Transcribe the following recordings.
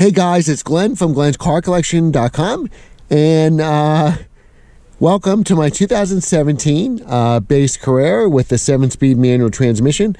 Hey guys, it's Glenn from glenscarcollection.com, and welcome to my 2017 base Carrera with the 7-speed manual transmission.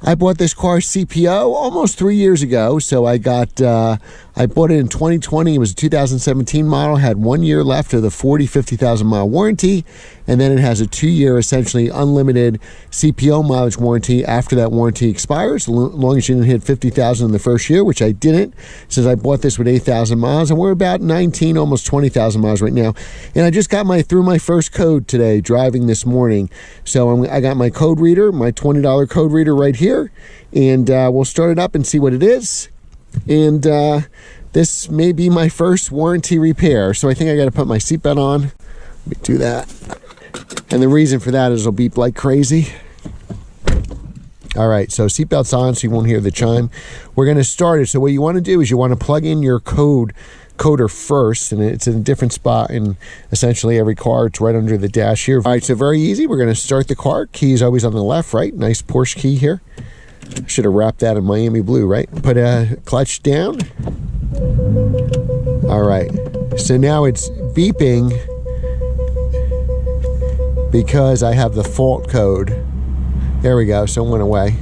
I bought this car CPO almost 3 years ago, so I bought it in 2020. It was a 2017 model, had 1 year left of the 50,000 mile warranty, and then it has a 2-year essentially unlimited CPO mileage warranty after that warranty expires, as long as you didn't hit 50,000 in the first year, which I didn't, since I bought this with 8,000 miles, and we're about 19, almost 20,000 miles right now. And I just got through my first code today driving this morning. So I got my code reader, my $20 code reader right here, and we'll start it up and see what it is. And this may be my first warranty repair, so I think I got to put my seatbelt on. Let me do that. And the reason for that is it'll beep like crazy. All right, so seatbelt's on so you won't hear the chime. We're going to start it. So what you want to do is you want to plug in your coder first, and it's in a different spot in essentially every car. It's right under the dash here. All right, so very easy. We're going to start the car. Key is always on the left, right? Nice Porsche key here. Should have wrapped that in Miami blue, right? Put a clutch down. All right, so now it's beeping because I have the fault code. There we go, so it went away.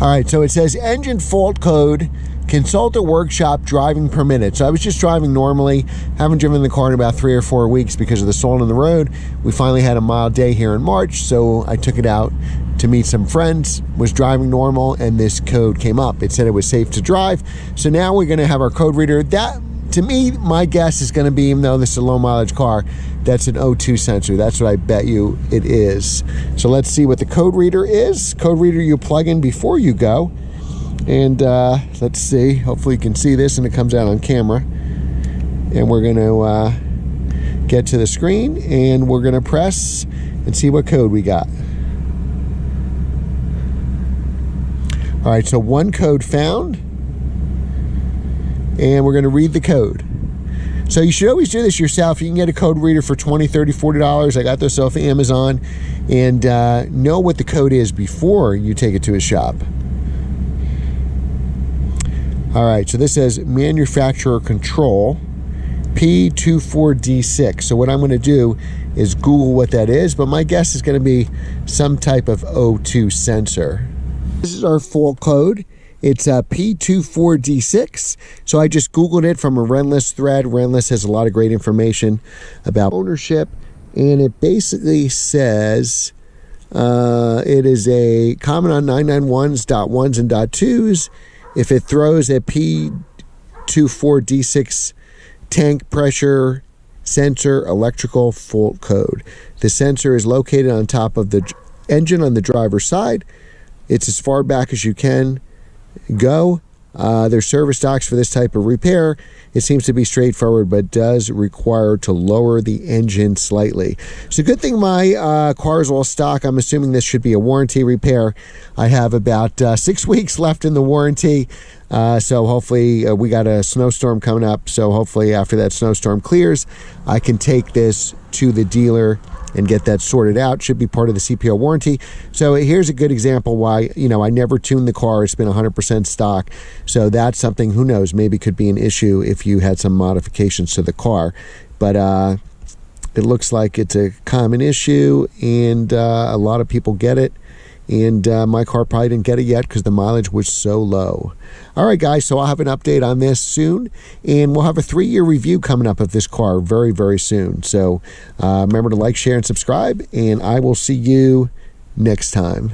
All right, so it says engine fault code, consult a workshop, driving permitted. So I was just driving normally, haven't driven the car in about 3 or 4 weeks because of the salt on the road. We finally had a mild day here in March, so I took it out to meet some friends, was driving normal, and this code came up. It said it was safe to drive. So now we're gonna have our code reader. That, to me, my guess is gonna be, even though this is a low mileage car, that's an O2 sensor. That's what I bet you it is. So let's see what the code reader is. Code reader you plug in before you go. And let's see, hopefully you can see this and it comes out on camera. And we're gonna get to the screen and we're gonna press and see what code we got. All right, so one code found, and we're gonna read the code. So you should always do this yourself. You can get a code reader for $20, $30, $40. I got those off Amazon, and know what the code is before you take it to a shop. All right, so this says manufacturer control, P24D6. So what I'm gonna do is Google what that is, but my guess is gonna be some type of O2 sensor. This is our fault code. It's P24D6. So I just Googled it from a Rentless thread. Rentless has a lot of great information about ownership. And it basically says it is a common on 991s, .1s, and .2s. If it throws a P24D6 tank pressure sensor electrical fault code. The sensor is located on top of the engine on the driver's side. It's as far back as you can go. There's service docs for this type of repair. It seems to be straightforward, but does require to lower the engine slightly. So good thing my car is all stock. I'm assuming this should be a warranty repair. I have about 6 weeks left in the warranty. So hopefully we got a snowstorm coming up. So hopefully after that snowstorm clears, I can take this to the dealer and get that sorted out. Should be part of the CPO warranty. So here's a good example why, I never tuned the car. It's been 100% stock. So that's something, who knows, maybe could be an issue if you had some modifications to the car. But it looks like it's a common issue, and a lot of people get it. And my car probably didn't get it yet because the mileage was so low. All right, guys, so I'll have an update on this soon, and we'll have a 3-year review coming up of this car very, very soon. So remember to like, share, and subscribe, and I will see you next time.